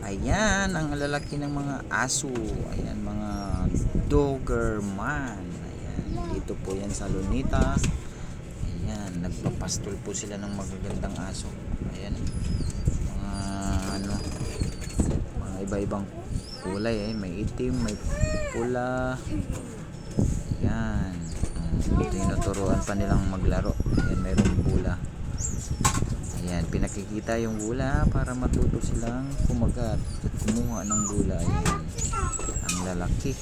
Ayan, ang lalaki ng mga aso. Ayan, mga Doberman. Ayan, dito po yan sa Lunita. Ayan, nagpapastol po sila ng magagandang aso. Ayan, mga ano, mga iba-ibang kulay may itim, may pula. Ayan, tinuturuan pa nilang maglaro. Ayan, mayroong bula. Ayan, pinakikita yung bula para matuto silang kumagat at kumuha ng bula. Ayan, ang lalaki,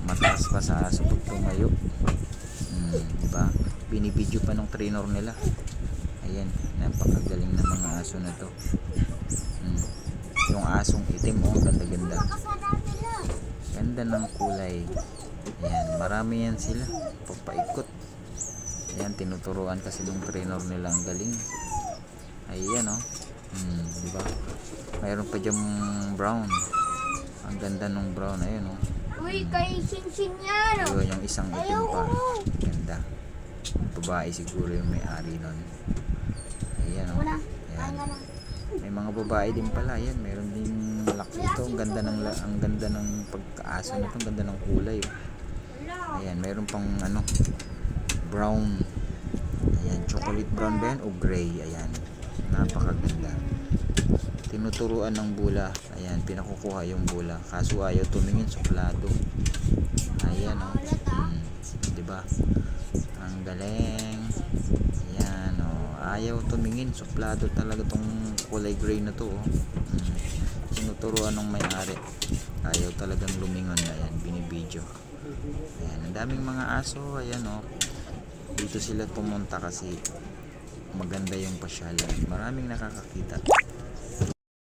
mataas pa sa aso pag tumayo. Diba? Binibidyo pa ng trainer nila. Ayan, napakagaling ng mga aso na to. Yung asong itim, ganda-ganda, ganda ng kulay. Ayan, marami yan sila, papaikot. Ayan, tinuturuan kasi ng trainer nila, ang galing. Ayan diba? Mayroon pa dyan brown. Ang ganda ng brown. Ayan Uy, kay Shin yan. Ayun, yung isang itim pa. Ganda. Babae siguro yung may-ari nun. Ayan Ayan. May mga babae din pala. Ayan, mayroon din malaki ito. Ang ganda ng pagkaaso na ito. Ang ganda ng kulay. Ayan, mayroon pang brown. Ayan, chocolate brown ba yan o gray? Ayan, napakaganda. Tinuturuan ng bula. Ayan, pinakukuha yung bula, kaso ayaw tumingin, suplado. Ayan diba? Ang galing. Ayan ayaw tumingin, suplado talaga tong kulay gray na to. Tinuturuan ng may-ari, ayaw talagang lumingon. Ayan, binibidyo. Ayan, ang daming mga aso. Ayan dito sila pumunta kasi maganda yung pasyalan, maraming nakakakita.